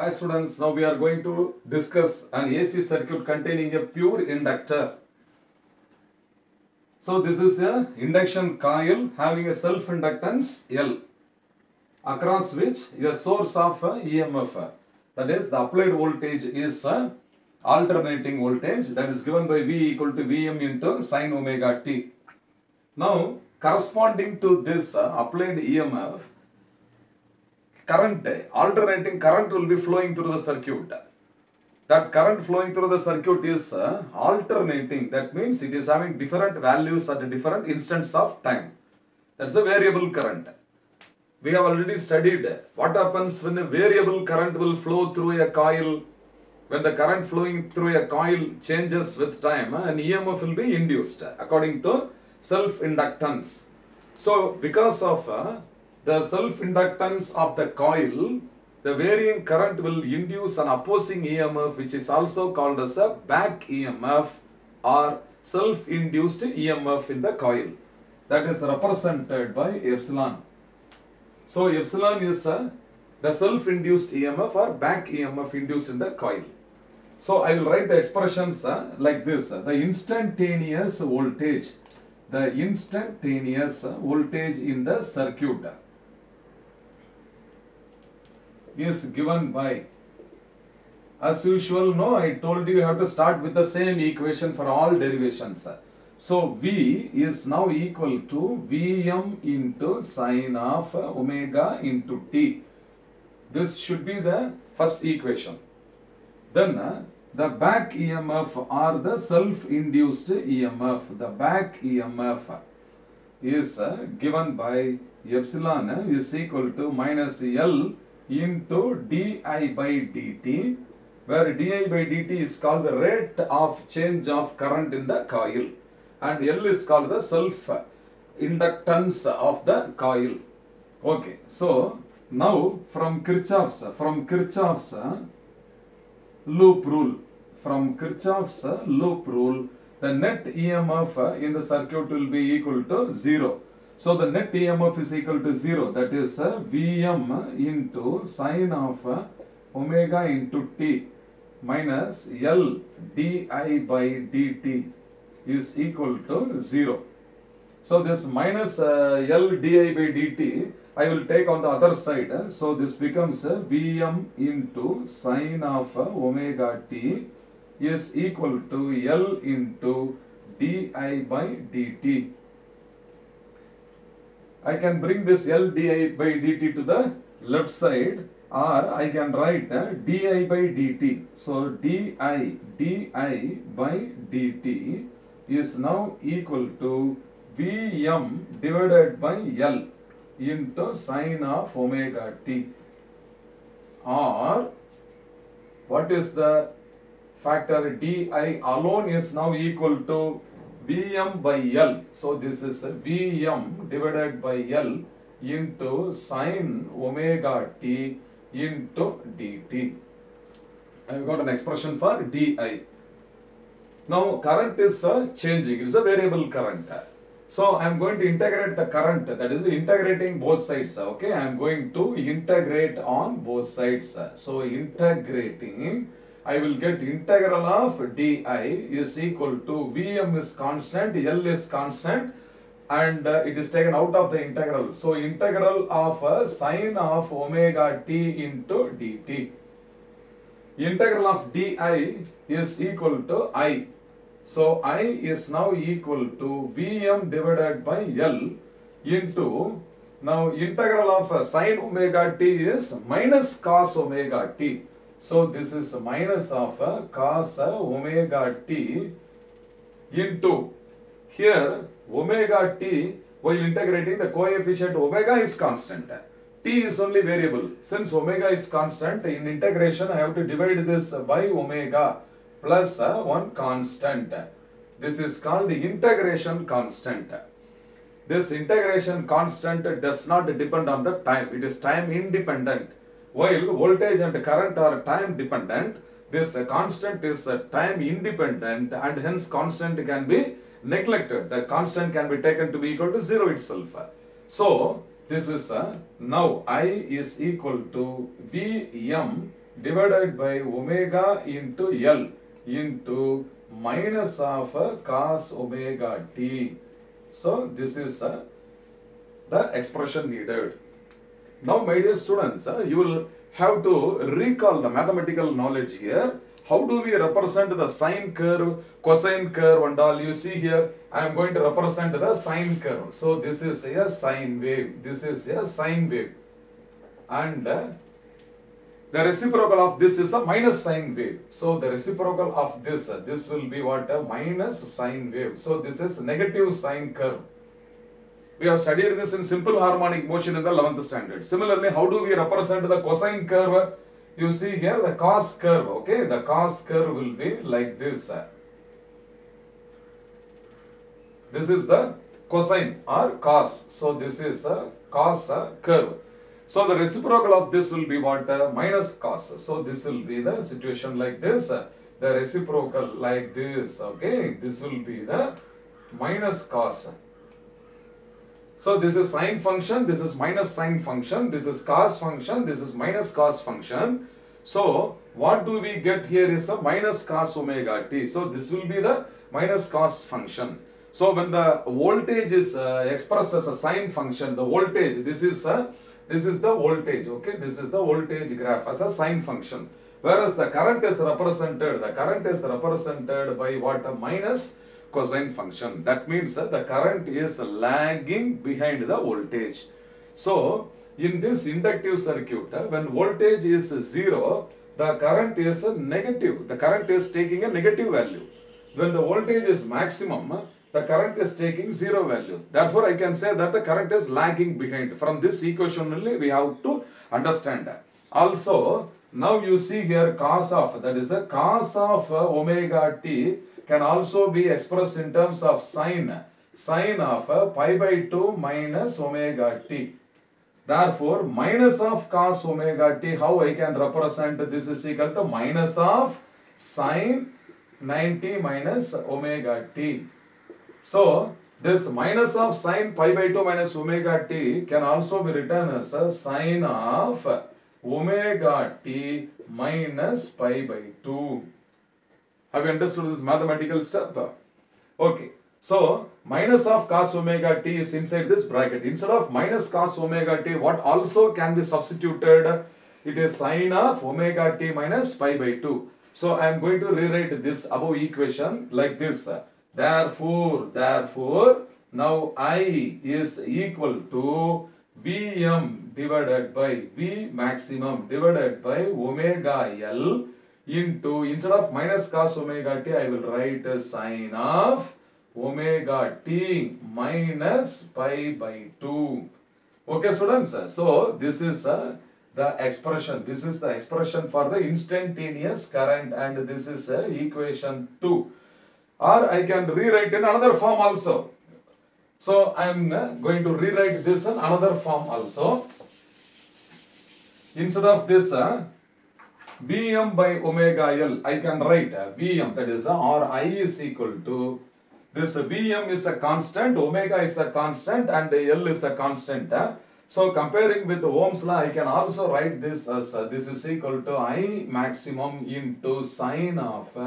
Hi students, now we are going to discuss an AC circuit containing a pure inductor. So this is a induction coil having a self-inductance L across which a source of EMF. That is, the applied voltage is alternating voltage that is given by V equal to Vm into sin omega t. Now corresponding to this applied EMF, alternating current will be flowing through the circuit. That current flowing through the circuit is alternating. That means it is having different values at different instants of time. That's a variable current. We have already studied what happens when a variable current will flow through a coil. When the current flowing through a coil changes with time, an EMF will be induced according to self-inductance. So because of the self-inductance of the coil, the varying current will induce an opposing EMF, which is also called as a back EMF or self-induced EMF in the coil. That is represented by epsilon. So epsilon is the self-induced EMF or back EMF induced in the coil. So I will write the expressions like this. The instantaneous voltage in the circuit is given by, as usual, no, I told you have to start with the same equation for all derivations. So V is now equal to Vm into sine of omega into t. This should be the first equation. Then the back EMF or the self-induced EMF, the back EMF is given by epsilon is equal to minus L into di by dt, where di by dt is called the rate of change of current in the coil and L is called the self inductance of the coil. Okay, so now from Kirchhoff's loop rule, the net EMF in the circuit will be equal to 0. So the net EMF is equal to 0. That is Vm into sine of omega into t minus L di by dt is equal to 0. So this minus L di by dt I will take on the other side. So this becomes Vm into sine of omega t is equal to L into di by dt. I can bring this L di by dt to the left side, or I can write di by dt. So di by dt is now equal to Vm divided by L into sine of omega t, or what is the factor? Di alone is now equal to Vm by L. So this is Vm divided by L into sine omega t into dt. I have got an expression for di. Now current is changing. It is a variable current. So I am going to integrate the current, that is integrating both sides. Okay, I am going to integrate on both sides. So integrating, I will get integral of di is equal to Vm is constant, L is constant, and it is taken out of the integral. So integral of sine of omega t into dt. Integral of di is equal to I. So I is now equal to Vm divided by L into, now integral of sine omega t is minus cos omega t. So this is minus of cos omega t into, here omega t, while integrating the coefficient omega is constant. T is only variable. Since omega is constant, in integration I have to divide this by omega plus one constant. This is called the integration constant. This integration constant does not depend on the time. It is time independent. While voltage and current are time dependent, this constant is time independent, and hence constant can be neglected. The constant can be taken to be equal to 0 itself. So this is now I is equal to Vm divided by omega into L into minus of cos omega t. So this is the expression needed. Now my dear students, you will have to recall the mathematical knowledge here. How do we represent the sine curve, cosine curve and all? You see here, I am going to represent the sine curve. So this is a sine wave. This is a sine wave. And the reciprocal of this is a minus sine wave. So the reciprocal of this will be what? A minus sine wave. So this is negative sine curve. We have studied this in simple harmonic motion in the 11th standard. Similarly, how do we represent the cosine curve? You see here the cos curve, okay? The cos curve will be like this. This is the cosine or cos. So this is a cos curve. So the reciprocal of this will be what? Minus cos. So this will be the situation like this. The reciprocal like this, okay? This will be the minus cos. So this is sine function, this is minus sine function, this is cos function, this is minus cos function. So what do we get here is a minus cos omega t. So this will be the minus cos function. So when the voltage is expressed as a sine function, the voltage, this is the voltage, okay? This is the voltage graph as a sine function. Whereas the current is represented by what? A minus cosine function. That means that the current is lagging behind the voltage. So in this inductive circuit, when voltage is 0, the current is negative. The current is taking a negative value. When the voltage is maximum, the current is taking 0 value. Therefore, I can say that the current is lagging behind. From this equation only we have to understand. Also, now you see here cos of, that is a cos of omega t can also be expressed in terms of sine of pi by 2 minus omega t. Therefore, minus of cos omega t, how I can represent this is equal to minus of sine 90 minus omega t. So, this minus of sine pi by 2 minus omega t can also be written as a sine of omega t minus pi by 2. Have you understood this mathematical step? Okay. So, minus of cos omega t is inside this bracket. Instead of minus cos omega t, what also can be substituted? It is sine of omega t minus pi by 2. So, I am going to rewrite this above equation like this. Therefore, now I is equal to Vm divided by V maximum divided by omega L into, instead of minus cos omega t, I will write a sine of omega t minus pi by 2. Okay, students? So, this is the expression. This is the expression for the instantaneous current, and this is equation 2. Or I can rewrite in another form also. So, I am going to rewrite this in another form also. Instead of this Vm by omega L, I can write Vm, that is or I is equal to, this Vm is a constant, omega is a constant and L is a constant. So comparing with Ohm's law, I can also write this as this is equal to I maximum into sine of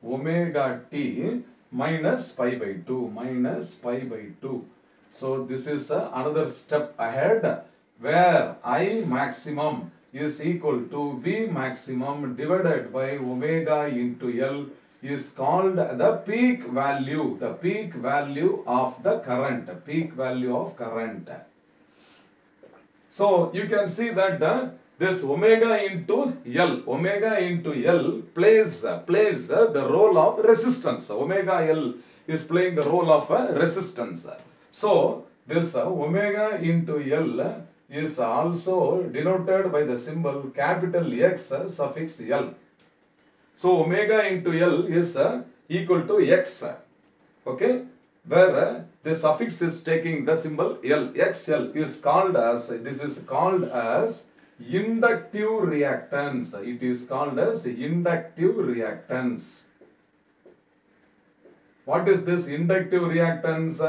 omega t minus pi by 2, So this is another step ahead where I maximum is equal to V maximum divided by omega into L is called the peak value of the current, So you can see that this omega into L plays the role of resistance. Omega L is playing the role of resistance. So this omega into L is also denoted by the symbol capital X suffix L. So omega into L is equal to X, okay, where the suffix is taking the symbol L. XL is called as, this is called as inductive reactance. It is called as inductive reactance. What is this inductive reactance?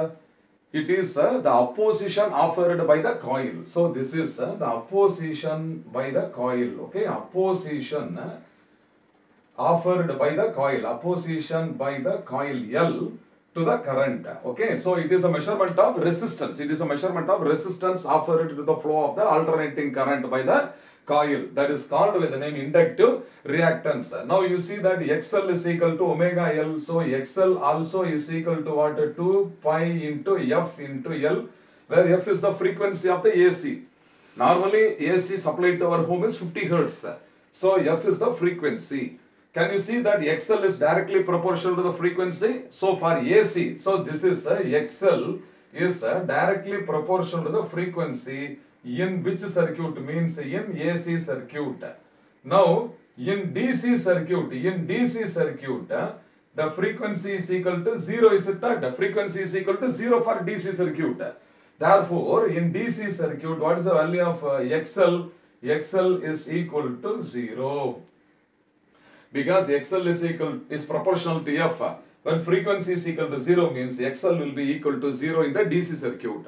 it is the opposition offered by the coil. So this is the opposition by the coil. Okay, opposition offered by the coil, opposition by the coil L to the current. Okay, so it is a measurement of resistance. It is a measurement of resistance offered to the flow of the alternating current by the coil. That is called with the name inductive reactance. Now you see that XL is equal to omega L. So XL also is equal to what? 2 pi into F into L, where F is the frequency of the AC. Normally AC supplied to our home is 50 Hertz. So F is the frequency. Can you see that XL is directly proportional to the frequency? So for AC, so this is XL is directly proportional to the frequency in which circuit? Means in AC circuit. Now in DC circuit, the frequency is equal to 0, is it not? The frequency is equal to 0 for DC circuit. Therefore, in DC circuit, what is the value of XL? XL is equal to 0. Because XL is proportional to F. When frequency is equal to 0 means XL will be equal to 0 in the DC circuit.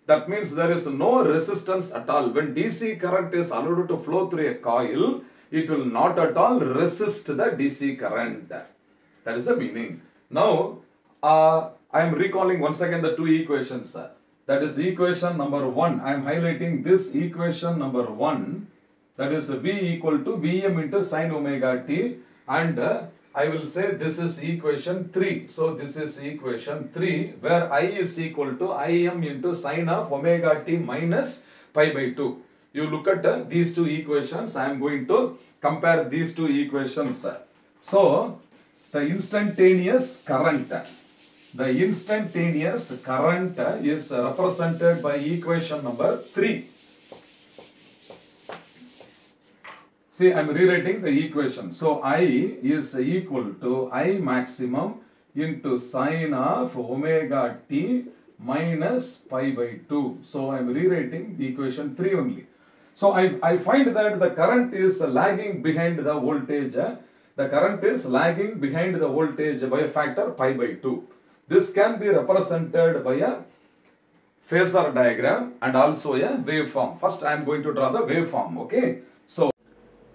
That means there is no resistance at all. When DC current is allowed to flow through a coil, it will not at all resist the DC current. That is the meaning. Now, I am recalling once again the two equations. That is equation number 1. I am highlighting this equation number 1. That is V equal to Vm into sin omega t, and I will say this is equation 3. So this is equation 3 where I is equal to Im into sin of omega t minus pi by 2. You look at these two equations. I am going to compare these two equations. So the instantaneous current is represented by equation number 3. See, I am rewriting the equation. So I is equal to I maximum into sin of omega t minus pi by 2. So I am rewriting the equation 3 only. So I find that the current is lagging behind the voltage. The current is lagging behind the voltage by a factor pi by 2. This can be represented by a phasor diagram and also a waveform. First I am going to draw the waveform. Okay. So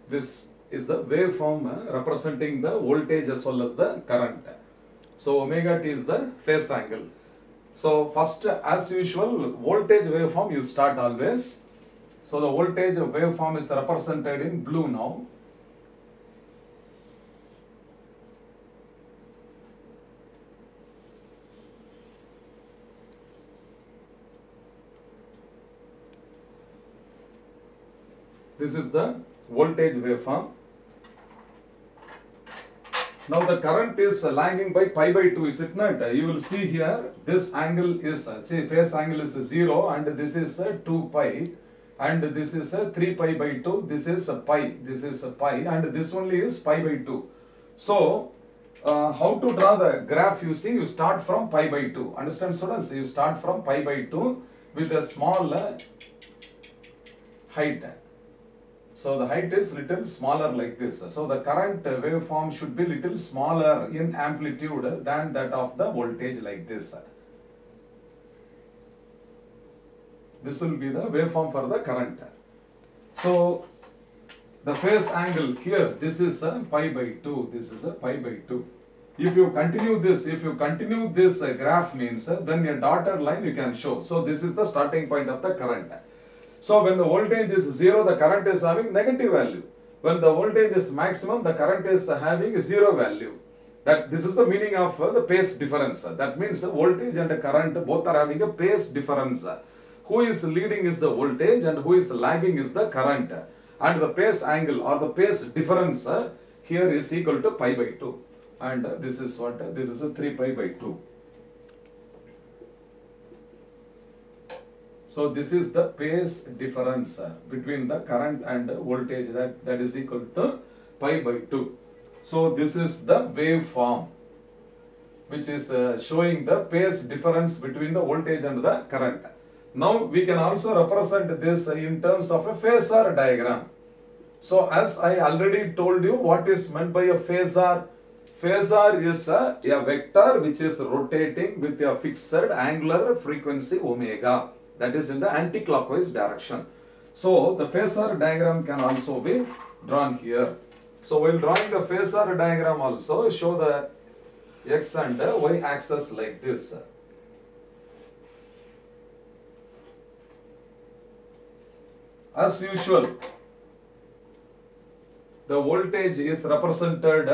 this is the waveform representing the voltage as well as the current. So omega t is the phase angle. So first, as usual, voltage waveform you start always. So the voltage waveform is represented in blue now. This is the voltage waveform. Now the current is lagging by pi by 2, is it not? You will see here this angle is, see, phase angle is 0 and this is 2 pi and this is 3 pi by 2, this is pi, and this only is pi by 2. So how to draw the graph? You see, you start from pi by 2. Understand, students? You start from pi by 2 with a small height. So the height is little smaller like this. So the current waveform should be little smaller in amplitude than that of the voltage like this. This will be the waveform for the current. So the phase angle here, this is pi by 2. This is pi by 2. If you continue this, graph means then a dotted line you can show. So this is the starting point of the current. So when the voltage is 0, the current is having negative value. When the voltage is maximum, the current is having 0 value. This is the meaning of the phase difference. That means voltage and current both are having a phase difference. Who is leading is the voltage and who is lagging is the current. And the phase angle or the phase difference here is equal to pi by 2. And this is what? This is a 3 pi by 2. So this is the phase difference between the current and voltage, that is equal to pi by 2. So this is the waveform which is showing the phase difference between the voltage and the current. Now we can also represent this in terms of a phasor diagram. So as I already told you what is meant by a phasor. Phasor is a vector which is rotating with a fixed angular frequency omega. That is in the anti-clockwise direction. So the phasor diagram can also be drawn here. So while drawing the phasor diagram also, show the x and y axis like this. As usual, the voltage is represented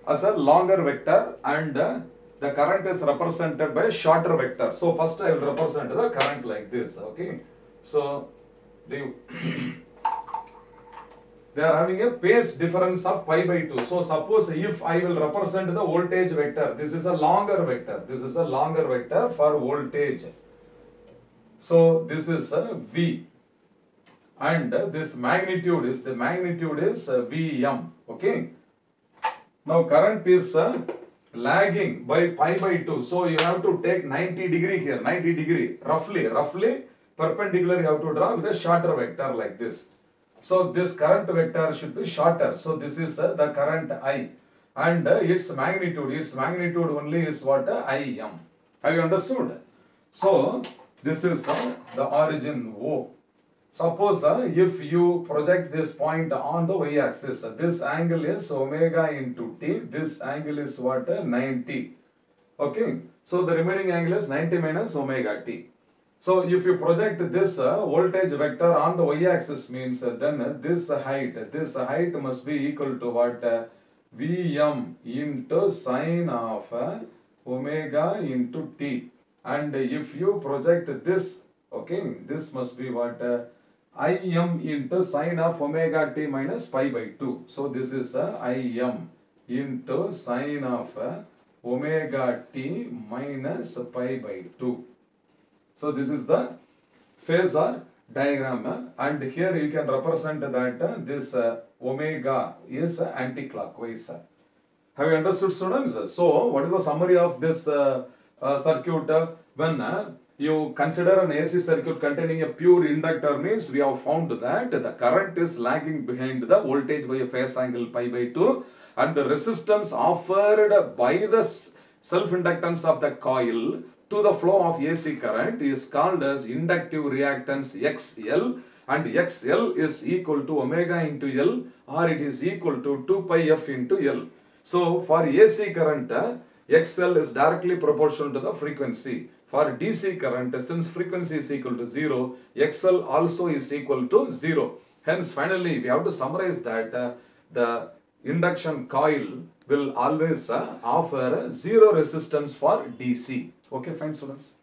as a longer vector and the current is represented by a shorter vector. So first I will represent the current like this. Okay. So they are having a phase difference of pi by 2. So suppose if I will represent the voltage vector, this is a longer vector. This is a longer vector for voltage. So this is a V. And this magnitude is Vm. Okay. Now current is lagging by pi by 2. So you have to take 90 degree here, 90 degree, roughly perpendicular you have to draw with a shorter vector like this. So this current vector should be shorter. So this is the current I. And its magnitude only is what? Im. Have you understood? So this is the origin O. Suppose if you project this point on the y-axis, this angle is omega into t, this angle is what? 90. Okay. So the remaining angle is 90 minus omega t. So if you project this voltage vector on the y-axis means then this height must be equal to what? Vm into sine of omega into t. And if you project this, okay, this must be what? Im into sine of omega t minus pi by 2. So this is Im into sine of omega t minus pi by 2. So this is the phasor diagram and here you can represent that this omega is anti-clockwise. Have you understood, students? So what is the summary of this circuit? When you consider an AC circuit containing a pure inductor means we have found that the current is lagging behind the voltage by a phase angle pi by 2 and the resistance offered by the self-inductance of the coil to the flow of AC current is called as inductive reactance XL, and XL is equal to omega into L, or it is equal to 2 pi f into L. So for AC current, XL is directly proportional to the frequency. For DC current, since frequency is equal to 0, XL also is equal to 0. Hence, finally, we have to summarize that the induction coil will always offer zero resistance for DC. Okay, fine, students.